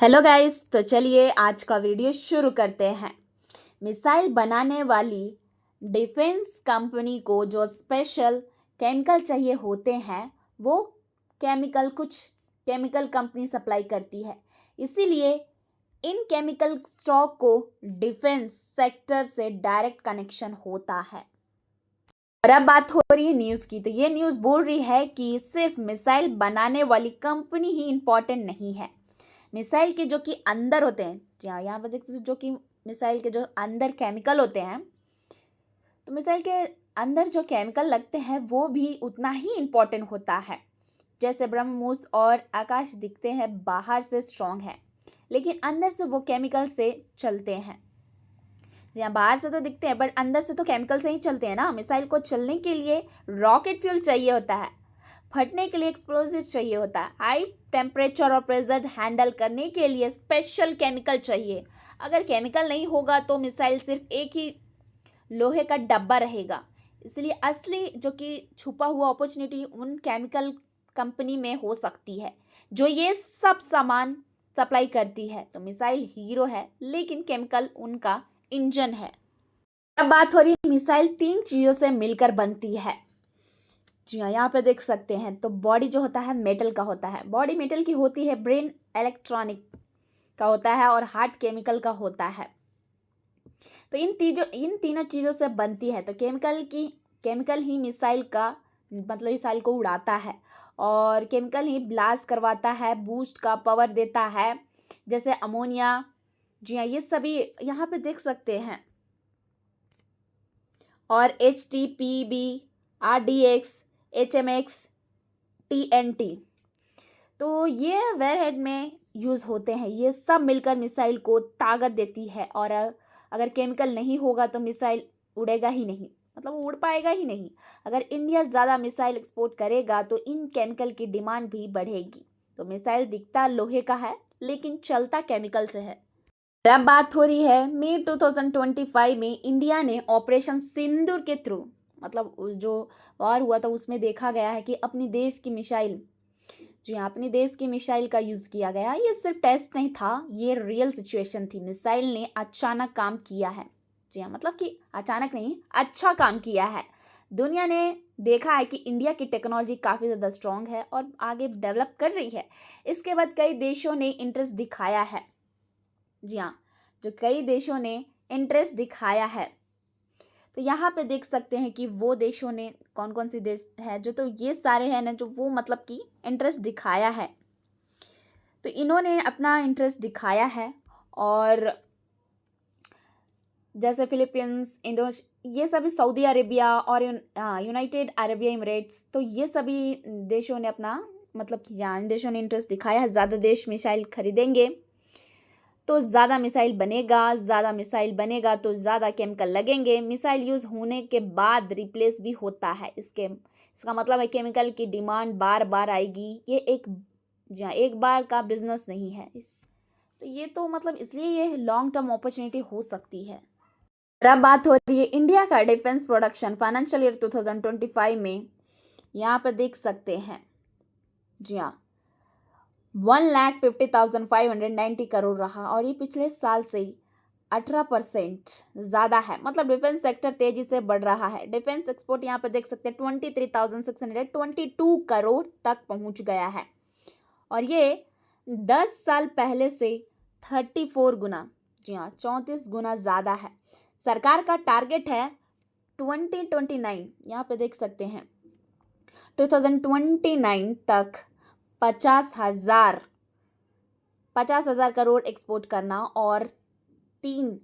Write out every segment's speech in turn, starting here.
Hello guys, तो चलिए आज का वीडियो शुरू करते हैं। मिसाइल बनाने वाली डिफेंस कंपनी को जो स्पेशल केमिकल चाहिए होते हैं वो कुछ केमिकल कंपनी सप्लाई करती है। इसीलिए इन केमिकल स्टॉक को डिफेंस सेक्टर से डायरेक्ट कनेक्शन होता है। और अब बात हो रही है न्यूज़ की, तो ये न्यूज़ बोल रही है कि सिर्फ मिसाइल बनाने वाली कंपनी ही इम्पोर्टेंट नहीं है। मिसाइल के जो कि अंदर होते हैं, यहाँ पर देखते हैं जो कि मिसाइल के जो अंदर केमिकल होते हैं, तो मिसाइल के अंदर जो केमिकल लगते हैं वो भी उतना ही इम्पोर्टेंट होता है। जैसे ब्रह्मोस और आकाश दिखते हैं बाहर से स्ट्रॉन्ग है, लेकिन अंदर से वो केमिकल से चलते हैं। जहाँ बाहर से तो दिखते हैं बट अंदर से तो केमिकल से ही चलते हैं ना। मिसाइल को चलने के लिए रॉकेट फ्यूल चाहिए होता है, फटने के लिए एक्सप्लोसिव चाहिए होता है, हाई टेम्परेचर और प्रेशर हैंडल करने के लिए स्पेशल केमिकल चाहिए। अगर केमिकल नहीं होगा तो मिसाइल सिर्फ एक ही लोहे का डब्बा रहेगा। इसलिए असली जो कि छुपा हुआ अपॉर्चुनिटी उन केमिकल कंपनी में हो सकती है जो ये सब सामान सप्लाई करती है। तो मिसाइल हीरो है लेकिन केमिकल उनका इंजन है। अब बात हो रही है, मिसाइल 3 चीज़ों से मिलकर बनती है। जी हाँ, यहाँ पे देख सकते हैं। तो बॉडी जो होता है मेटल का होता है, बॉडी मेटल की होती है, ब्रेन इलेक्ट्रॉनिक का होता है और हार्ट केमिकल का होता है। तो इन तीनों चीज़ों से बनती है। तो केमिकल ही मिसाइल का मतलब मिसाइल को उड़ाता है और केमिकल ही ब्लास्ट करवाता है, बूस्ट का पावर देता है, जैसे अमोनिया। जी हाँ, ये सभी यहाँ पे देख सकते हैं। और HTPB, RDX, HMX, TNT, तो ये वेयरहेड में यूज़ होते हैं। ये सब मिलकर मिसाइल को ताकत देती है। और अगर केमिकल नहीं होगा तो मिसाइल उड़ेगा ही नहीं, मतलब उड़ पाएगा ही नहीं। अगर इंडिया ज़्यादा मिसाइल एक्सपोर्ट करेगा तो इन केमिकल की डिमांड भी बढ़ेगी। तो मिसाइल दिखता लोहे का है लेकिन चलता केमिकल से है। अब बात हो रही है मई 2025 में इंडिया ने ऑपरेशन सिंदूर के थ्रू, मतलब जो वॉर हुआ था उसमें देखा गया है कि अपनी देश की मिसाइल, जी हाँ, अपनी देश की मिसाइल का यूज़ किया गया। ये सिर्फ टेस्ट नहीं था, ये रियल सिचुएशन थी। मिसाइल ने अचानक काम किया है। जी हाँ, मतलब कि अचानक नहीं, अच्छा काम किया है। दुनिया ने देखा है कि इंडिया की टेक्नोलॉजी काफ़ी ज़्यादा स्ट्रॉन्ग है और आगे डेवलप कर रही है। इसके बाद कई देशों ने इंटरेस्ट दिखाया है। जी हाँ, जो कई देशों ने इंटरेस्ट दिखाया है। तो यहाँ पे देख सकते हैं कि वो देशों ने कौन कौन सी देश है जो, तो ये सारे हैं ना जो वो मतलब कि इंटरेस्ट दिखाया है। तो इन्होंने अपना इंटरेस्ट दिखाया है। और जैसे फिलीपींस, ये सभी, सऊदी अरेबिया और यूनाइटेड अरब एमिरेट्स, तो ये सभी देशों ने अपना मतलब कि इन देशों ने इंटरेस्ट दिखाया है। ज़्यादा देश मिसाइल खरीदेंगे तो ज़्यादा मिसाइल बनेगा, ज़्यादा मिसाइल बनेगा तो ज़्यादा केमिकल लगेंगे। मिसाइल यूज़ होने के बाद रिप्लेस भी होता है। इसका मतलब है केमिकल की डिमांड बार बार आएगी। ये एक बार का बिजनेस नहीं है। तो ये तो मतलब इसलिए ये लॉन्ग टर्म अपॉर्चुनिटी हो सकती है। अब बात हो रही है इंडिया का डिफेंस प्रोडक्शन फाइनेंशियल ईयर 2025 में। यहाँ पर देख सकते हैं, जी हाँ, 1,50,590 करोड़ रहा और ये पिछले साल से 18% ज़्यादा है। मतलब डिफेंस सेक्टर तेजी से बढ़ रहा है। डिफेंस एक्सपोर्ट यहाँ पे देख सकते हैं 23,622 करोड़ तक पहुँच गया है और ये 10 साल पहले से 34 गुना, जी हाँ, 34 गुना ज़्यादा है। सरकार का टारगेट है 2029, यहाँ पे देख सकते हैं 2029 तक 50,000 करोड़ एक्सपोर्ट करना और 3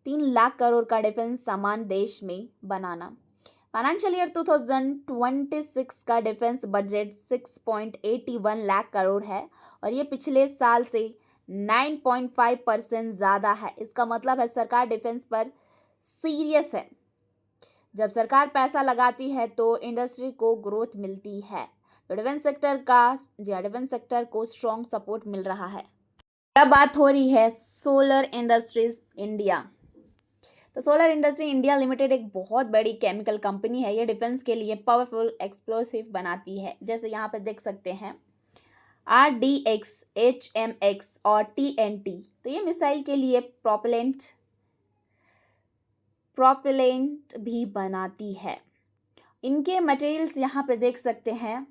लाख करोड़ का डिफेंस सामान देश में बनाना। फाइनेंशियल ईयर 2026 का डिफेंस बजट 6.81 लाख करोड़ है और ये पिछले साल से 9.5% ज़्यादा है। इसका मतलब है सरकार डिफेंस पर सीरियस है। जब सरकार पैसा लगाती है तो इंडस्ट्री को ग्रोथ मिलती है। तो डिफेंस सेक्टर को स्ट्रॉन्ग सपोर्ट मिल रहा है। अब बात हो रही है सोलर इंडस्ट्रीज इंडिया। तो सोलर इंडस्ट्री इंडिया लिमिटेड एक बहुत बड़ी केमिकल कंपनी है। ये डिफेंस के लिए पावरफुल एक्सप्लोसिव बनाती है। जैसे यहाँ पे देख सकते हैं RDX, HMX और TNT। तो ये मिसाइल के लिए प्रोपेलेंट भी बनाती है। इनके मटेरियल्स यहाँ पे देख सकते हैं,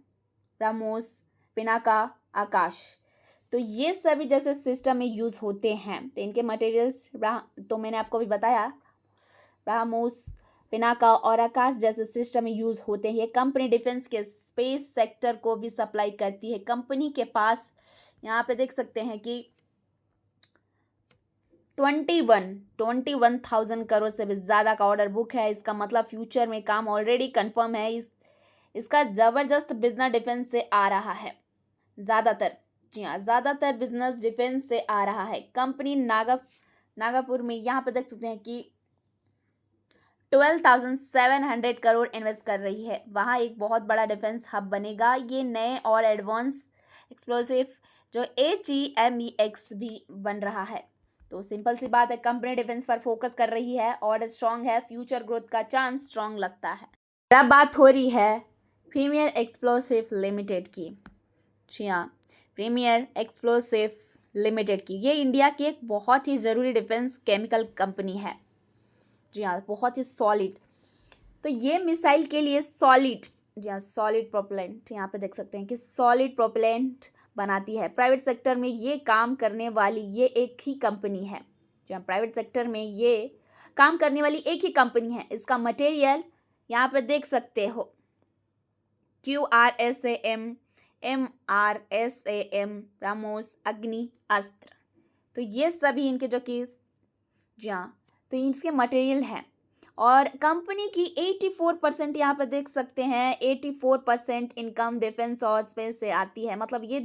ब्रह्मोस, पिनाका, आकाश। तो ये सभी जैसे सिस्टम में यूज़ होते हैं। तो इनके मटेरियल्स तो मैंने आपको भी बताया, ब्रह्मोस, पिनाका और आकाश जैसे सिस्टम में यूज़ होते हैं। ये कंपनी डिफेंस के स्पेस सेक्टर को भी सप्लाई करती है। कंपनी के पास यहाँ पे देख सकते हैं कि 21,000 करोड़ से भी ज़्यादा का ऑर्डर बुक है। इसका मतलब फ्यूचर में काम ऑलरेडी कंफर्म है। इसका ज़बरदस्त बिजनेस डिफेंस से आ रहा है ज़्यादातर। जी हाँ, ज़्यादातर बिजनेस डिफेंस से आ रहा है। कंपनी नागपुर में यहाँ पे देख सकते हैं कि 12,700 करोड़ इन्वेस्ट कर रही है। वहाँ एक बहुत बड़ा डिफेंस हब बनेगा। ये नए और एडवांस एक्सप्लोसिव जो HEMEX भी बन रहा है। तो सिंपल सी बात है, कंपनी डिफेंस पर फोकस कर रही है और स्ट्रांग है। फ्यूचर ग्रोथ का चांस स्ट्रांग लगता है। अब बात हो रही है प्रीमियर एक्सप्लोसिव लिमिटेड की। जी हाँ, प्रीमियर एक्सप्लोसिव लिमिटेड की। ये इंडिया की एक बहुत ही ज़रूरी डिफेंस केमिकल कंपनी है। जी हाँ, बहुत ही सॉलिड। तो ये मिसाइल के लिए सॉलिड प्रोपेलेंट, यहाँ पे देख सकते हैं कि सॉलिड प्रोपेलेंट बनाती है। प्राइवेट सेक्टर में ये काम करने वाली ये एक ही कंपनी है। जी हाँ, प्राइवेट सेक्टर में ये काम करने वाली एक ही कंपनी है। इसका मटेरियल यहाँ पे देख सकते हो, QRSAM, MRSAM, ब्रह्मोस, अग्नि, अस्त्र। तो ये सभी इनके जो कि जी हाँ, तो इसके मटेरियल हैं। और कंपनी की 84% यहाँ पर देख सकते हैं, 84% इनकम डिफेंस और स्पेस से आती है। मतलब ये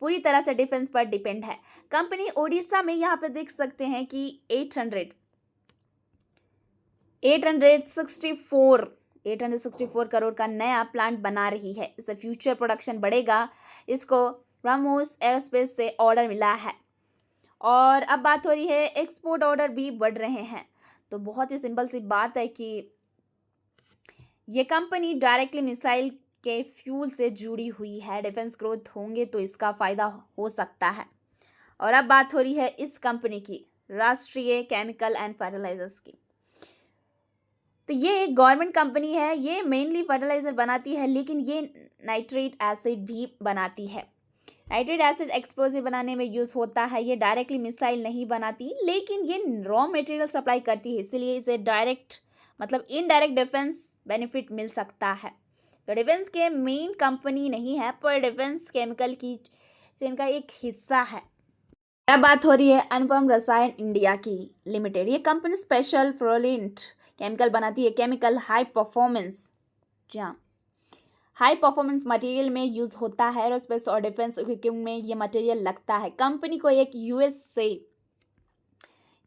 पूरी तरह से डिफेंस पर डिपेंड है। कंपनी ओडिशा में यहाँ पे देख सकते हैं कि 864 करोड़ का नया प्लांट बना रही है। इससे फ्यूचर प्रोडक्शन बढ़ेगा। इसको ब्रह्मोस एरोस्पेस से ऑर्डर मिला है। और अब बात हो रही है, एक्सपोर्ट ऑर्डर भी बढ़ रहे हैं। तो बहुत ही सिंपल सी बात है कि ये कंपनी डायरेक्टली मिसाइल के फ्यूल से जुड़ी हुई है। डिफेंस ग्रोथ होंगे तो इसका फ़ायदा हो सकता है। और अब बात हो रही है इस कंपनी की, राष्ट्रीय केमिकल एंड फर्टिलाइजर्स की। तो ये एक गवर्नमेंट कंपनी है। ये मेनली फर्टिलाइज़र बनाती है, लेकिन ये नाइट्रेट एसिड भी बनाती है। नाइट्रेट एसिड एक्सप्लोसिव बनाने में यूज़ होता है। ये डायरेक्टली मिसाइल नहीं बनाती, लेकिन ये रॉ मटेरियल सप्लाई करती है। इसलिए इसे डायरेक्ट मतलब इनडायरेक्ट डिफेंस बेनिफिट मिल सकता है। तो डिफेंस के मेन कंपनी नहीं है, पर डिफेंस केमिकल की इनका एक हिस्सा है। अब बात हो रही है अनुपम रसायन इंडिया की लिमिटेड। ये कंपनी स्पेशल फ्लोरेंट केमिकल बनाती है। केमिकल हाई परफॉर्मेंस, जी हाँ, हाई परफॉर्मेंस मटेरियल में यूज़ होता है। एरोस्पेस और डिफेंस इक्विपमेंट में ये मटेरियल लगता है। कंपनी को एक US से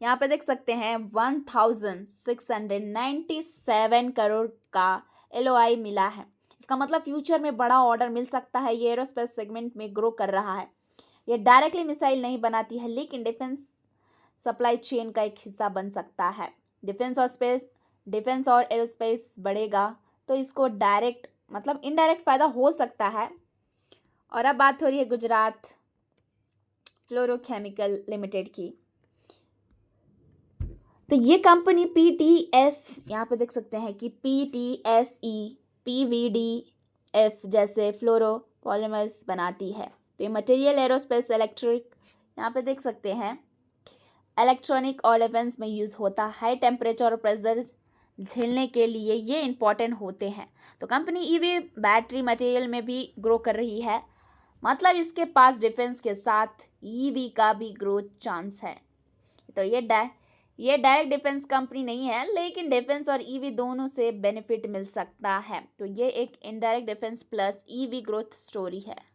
यहाँ पे देख सकते हैं 1,697 करोड़ का LOI मिला है। इसका मतलब फ्यूचर में बड़ा ऑर्डर मिल सकता है। ये एरोस्पेस सेगमेंट में ग्रो कर रहा है। ये डायरेक्टली मिसाइल नहीं बनाती है, लेकिन डिफेंस सप्लाई चेन का एक हिस्सा बन सकता है। डिफेंस और एरोस्पेस बढ़ेगा तो इसको डायरेक्ट मतलब इनडायरेक्ट फ़ायदा हो सकता है। और अब बात हो रही है गुजरात फ्लोरोकेमिकल लिमिटेड की। तो ये कंपनी PTF, यहाँ पे देख सकते हैं कि PTFE, PVDF जैसे फ्लोरोपॉलीमर्स बनाती है। तो ये मटेरियल एरोस्पेस, इलेक्ट्रिक, यहाँ पे देख सकते हैं इलेक्ट्रॉनिक और डिफेंस में यूज़ होता है। हाई टेम्परेचर और प्रेशर झेलने के लिए ये इंपॉर्टेंट होते हैं। तो कंपनी EV बैटरी मटेरियल में भी ग्रो कर रही है। मतलब इसके पास डिफेंस के साथ EV का भी ग्रोथ चांस है। तो ये डायरेक्ट डिफेंस कंपनी नहीं है, लेकिन डिफेंस और EV दोनों से बेनिफिट मिल सकता है। तो ये एक indirect defence plus EV growth story है।